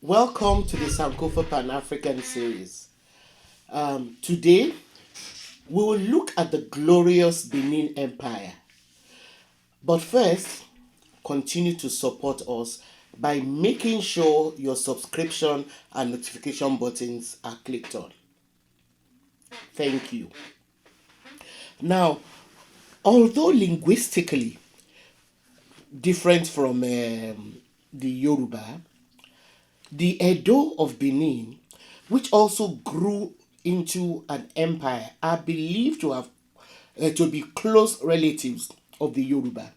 Welcome to the Sankofa Pan African series. Today, we will look at the glorious Benin Empire. But first, continue to support us by making sure your subscription and notification buttons are clicked on. Thank you. Now, although linguistically different from the Yoruba, the Edo of Benin, which also grew into an empire, are believed to be close relatives of the Yoruba.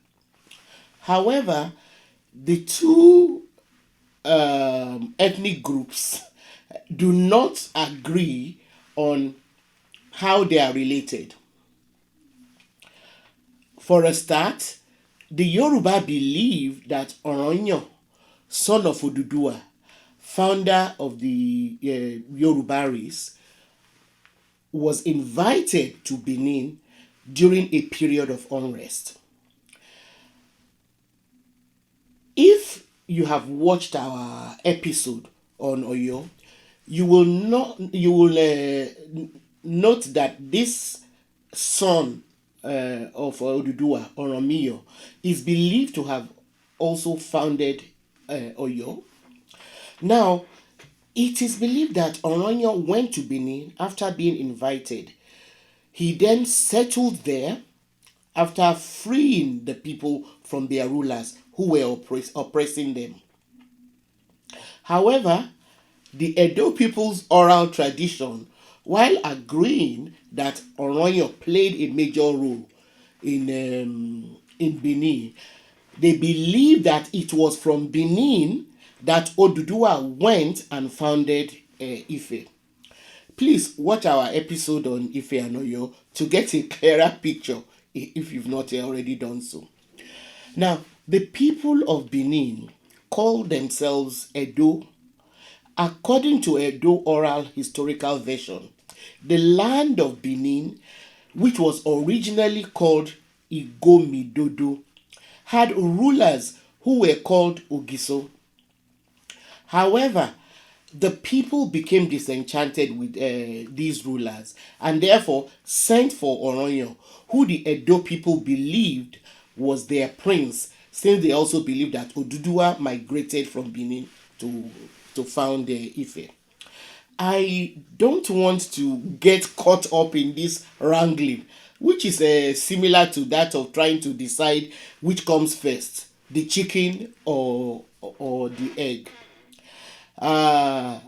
However, the two ethnic groups do not agree on how they are related. For a start, the Yoruba believe that Oronyo, son of Oduduwa, founder of the Yoruba race, was invited to Benin during a period of unrest. If you have watched our episode on Oyo, you will note that this son of Oduduwa, Oromiyo, is believed to have also founded Oyo. Now, it is believed that Oronyo went to Benin after being invited. He then settled there after freeing the people from their rulers who were oppressing them. However, the Edo people's oral tradition, while agreeing that Oronyo played a major role in Benin, they believe that it was from Benin that Oduduwa went and founded Ife. Please watch our episode on Ife and Oyo to get a clearer picture if you've not already done so. Now, the people of Benin call themselves Edo. According to Edo oral historical version, the land of Benin, which was originally called Igomidodo, had rulers who were called Ogiso. However, the people became disenchanted with these rulers and therefore sent for Oronyo, who the Edo people believed was their prince, since they also believed that Oduduwa migrated from Benin to found Ife. I don't want to get caught up in this wrangling, which is similar to that of trying to decide which comes first, the chicken or the egg. Uh,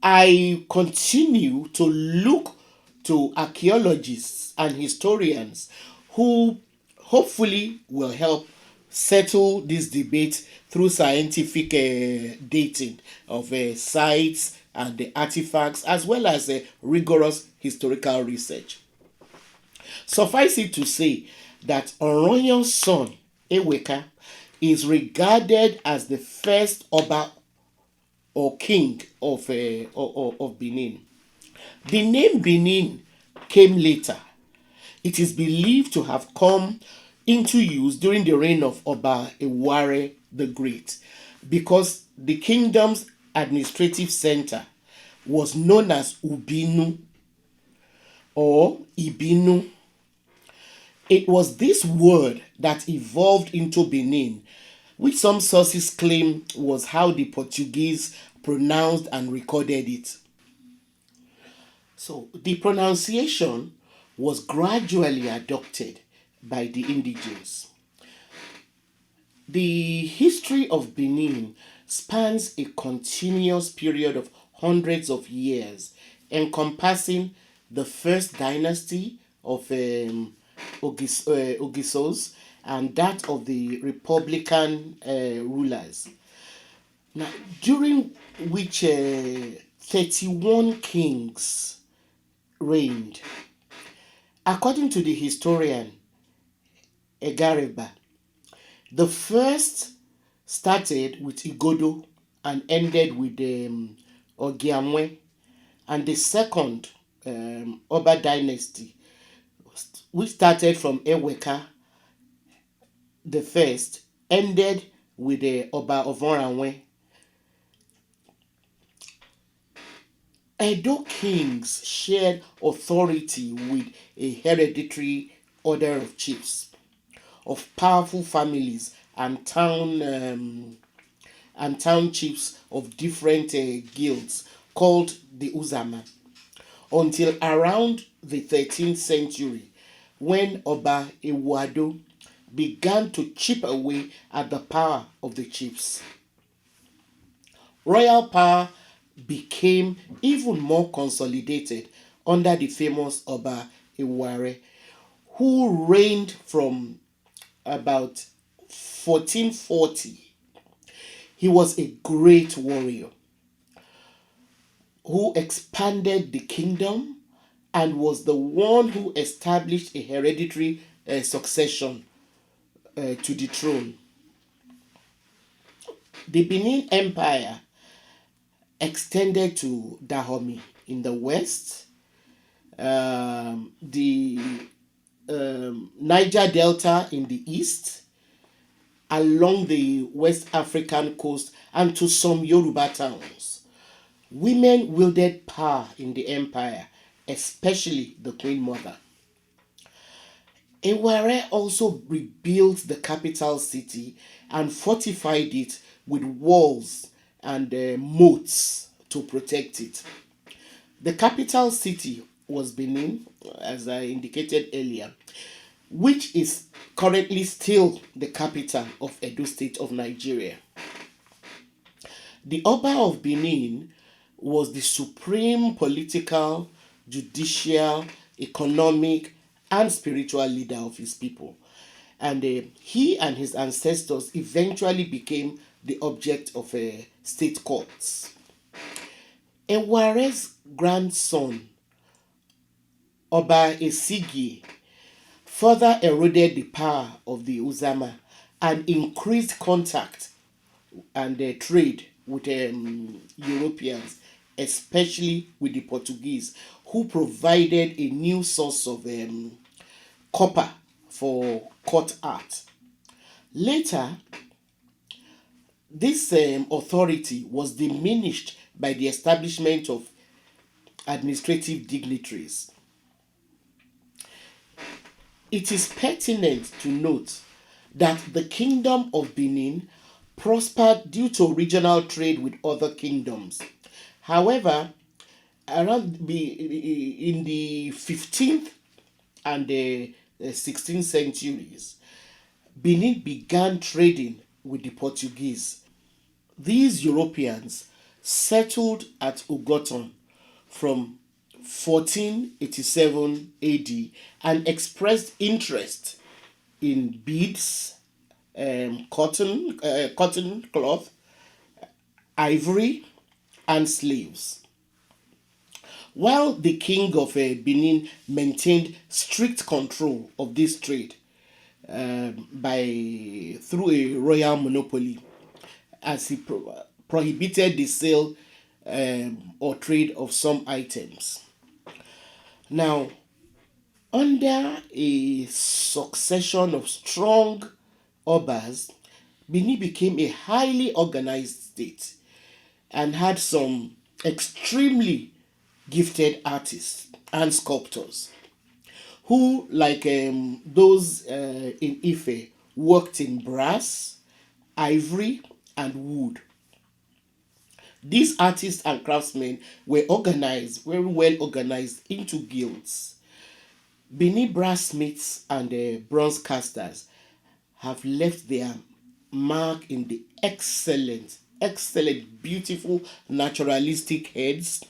I continue to look to archaeologists and historians who hopefully will help settle this debate through scientific dating of sites and the artifacts, as well as rigorous historical research. Suffice it to say that Oronyo's son, Eweka, is regarded as the first Oba or king of Benin. The name Benin came later. It is believed to have come into use during the reign of Oba Eware the Great, because the kingdom's administrative center was known as Ubinu or Ibinu. It was this word that evolved into Benin, which some sources claim was how the Portuguese pronounced and recorded it. So the pronunciation was gradually adopted by the indigenes. The history of Benin spans a continuous period of hundreds of years, encompassing the first dynasty of Ogisos and that of the Republican rulers. Now, during which 31 kings reigned. According to the historian Egareba, the first started with Igodo and ended with Ogiamwe, and the second Oba dynasty, which started from Eweka the first, ended with the Oba of Oranwe. Edo kings shared authority with a hereditary order of chiefs, of powerful families and town chiefs of different guilds called the Uzama, until around the 13th century when Oba Ewado began to chip away at the power of the chiefs. Royal power became even more consolidated under the famous Oba Eware, who reigned from about 1440. He was a great warrior who expanded the kingdom and was the one who established a hereditary succession to the throne. The Benin Empire extended to Dahomey in the west, the Niger Delta in the east, along the West African coast, and to some Yoruba towns. Women wielded power in the empire, especially the Queen Mother. Eware also rebuilt the capital city and fortified it with walls and moats to protect it. The capital city was Benin, as I indicated earlier, which is currently still the capital of Edo State of Nigeria. The Oba of Benin was the supreme political, judicial, economic, and spiritual leader of his people. And he and his ancestors eventually became the object of state courts. Eware's grandson, Oba Esigi, further eroded the power of the Uzama and increased contact and trade with Europeans, especially with the Portuguese, who provided a new source of copper for court art. Later, this authority was diminished by the establishment of administrative dignitaries. It is pertinent to note that the Kingdom of Benin prospered due to regional trade with other kingdoms. However, in the 15th and the 16th centuries, Benin began trading with the Portuguese. These Europeans settled at Ugoton from 1487 AD and expressed interest in beads, cotton cloth, ivory, and slaves. While the king of Benin maintained strict control of this trade by through a royal monopoly, as he prohibited the sale or trade of some items. Now, under a succession of strong obas, Benin became a highly organized state and had some extremely gifted artists and sculptors who, like those in Ife, worked in brass, ivory, and wood. These artists and craftsmen were organized, very well organized, into guilds. Benin brassmiths and bronze casters have left their mark in the excellent, beautiful naturalistic heads,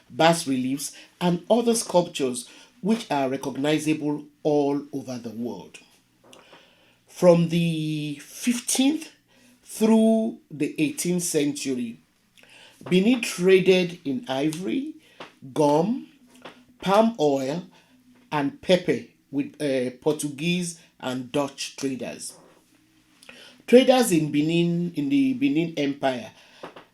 bas reliefs, and other sculptures which are recognizable all over the world. From the 15th through the 18th century, Benin traded in ivory, gum, palm oil, and pepper with Portuguese and Dutch traders. Traders in the Benin Empire,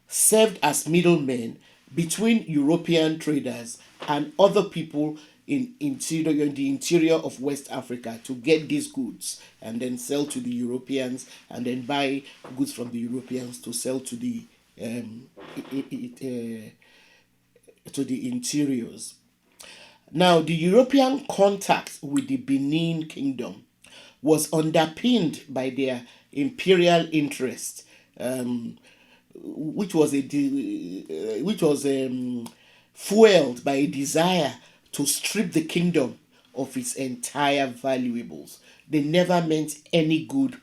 served as middlemen between European traders and other people in the interior of West Africa to get these goods and then sell to the Europeans and then buy goods from the Europeans to sell to the to the interiors. Now, the European contact with the Benin Kingdom was underpinned by their imperial interest, um, which was fueled by a desire to strip the kingdom of its entire valuables. They never meant any good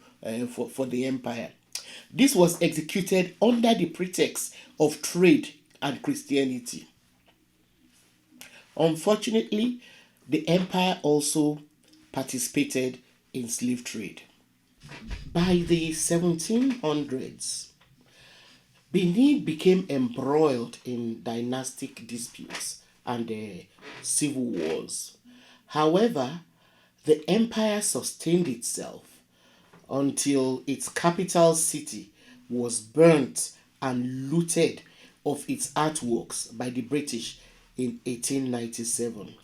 for the empire. This was executed under the pretext of trade and Christianity. Unfortunately, the empire also participated in slave trade. By the 1700s, Benin became embroiled in dynastic disputes and civil wars. However, the empire sustained itself until its capital city was burnt and looted of its artworks by the British in 1897,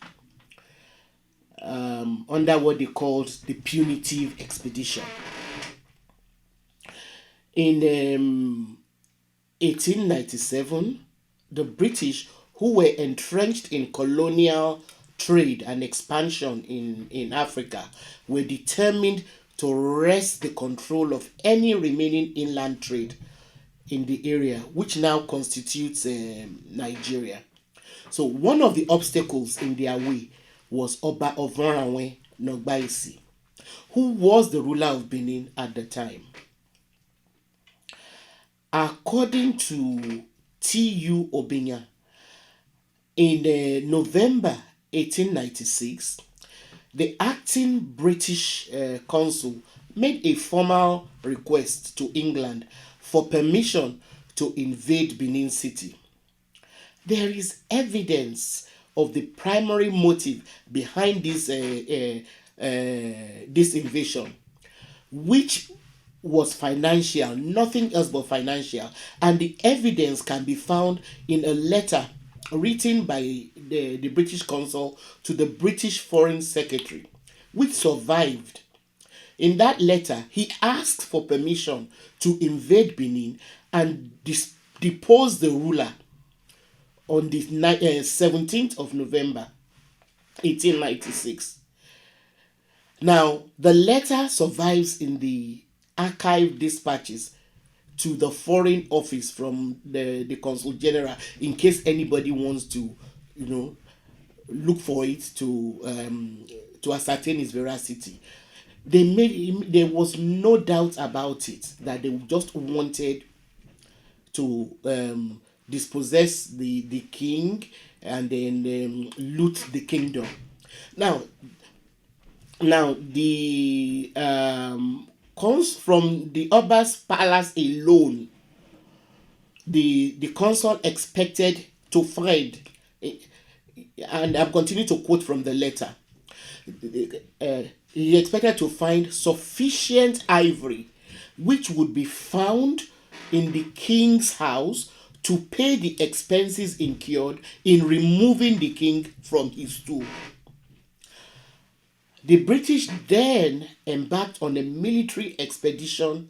under what they called the Punitive Expedition. In 1897, the British, who were entrenched in colonial trade and expansion in Africa, were determined to wrest the control of any remaining inland trade in the area, which now constitutes Nigeria. So one of the obstacles in their way was Oba Ovoranwe Nogbaisi, who was the ruler of Benin at the time. According to T.U. Obinya, in November 1896, the acting British consul made a formal request to England for permission to invade Benin City. There is evidence of the primary motive behind this invasion, which was financial, nothing else but financial, and the evidence can be found in a letter written by the British consul to the British Foreign Secretary, which survived. In that letter, he asked for permission to invade Benin and depose the ruler on the 17th of November 1896. Now, the letter survives in the archive dispatches to the Foreign Office from the Consul General, in case anybody wants to, look for it to ascertain its veracity. There was no doubt about it that they just wanted to dispossess the king and then loot the kingdom. Now, the comes from the Oba's palace alone. The consul expected to find, and I'm continuing to quote from the letter. He expected to find sufficient ivory, which would be found in the king's house to pay the expenses incurred in removing the king from his stool. The British then embarked on a military expedition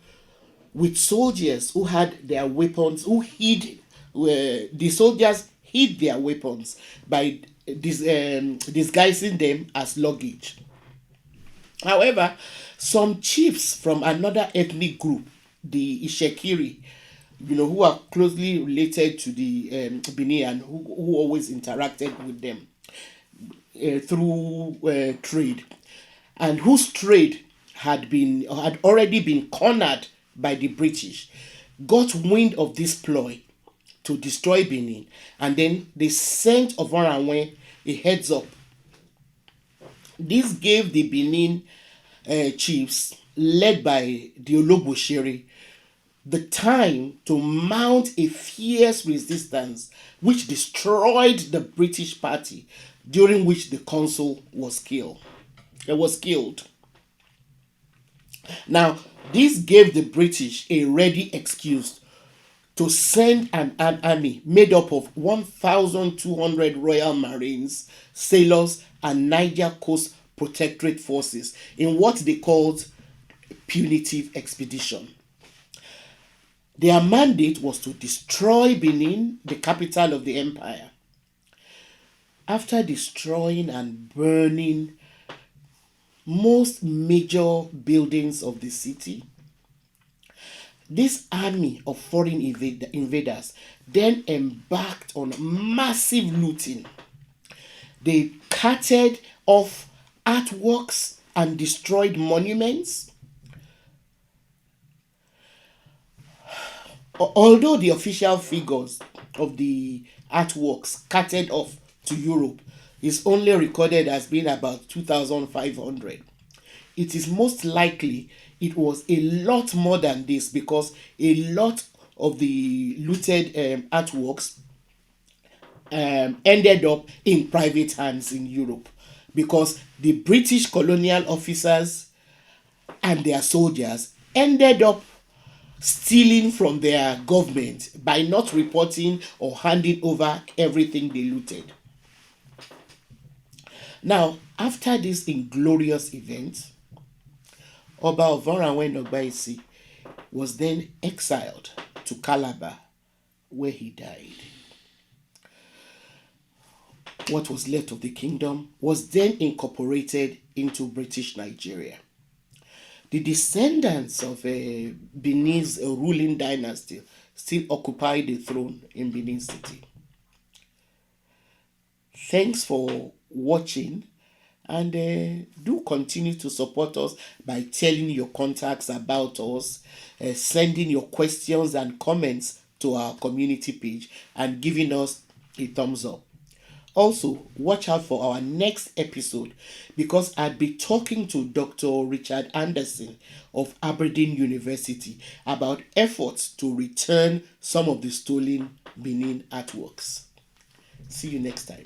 with soldiers who had their weapons, the soldiers hid their weapons by disguising them as luggage. However, some chiefs from another ethnic group, the Ishekiri, who are closely related to the Benin and who always interacted with them through trade, and whose trade had already been cornered by the British, got wind of this ploy to destroy Benin, and then they sent Ovoranwe a heads up. This gave the Benin chiefs, led by the Olobosere, the time to mount a fierce resistance, which destroyed the British party, during which the consul was killed. Now, this gave the British a ready excuse to send an army made up of 1,200 Royal Marines, sailors, and Niger Coast Protectorate forces in what they called punitive expedition. Their mandate was to destroy Benin, the capital of the empire. After destroying and burning most major buildings of the city, this army of foreign invaders then embarked on massive looting. They carted off artworks and destroyed monuments. Although the official figures of the artworks carted off to Europe is only recorded as being about 2,500, it is most likely it was a lot more than this, because a lot of the looted artworks ended up in private hands in Europe, because the British colonial officers and their soldiers ended up stealing from their government by not reporting or handing over everything they looted. Now, after this inglorious event, Oba Ovoranwen Ogbaisi was then exiled to Calabar, where he died. What was left of the kingdom was then incorporated into British Nigeria. The descendants of Benin's ruling dynasty still occupy the throne in Benin City. Thanks for watching, and do continue to support us by telling your contacts about us, sending your questions and comments to our community page, and giving us a thumbs up. Also, watch out for our next episode, because I'll be talking to Dr. Richard Anderson of Aberdeen University about efforts to return some of the stolen Benin artworks. See you next time.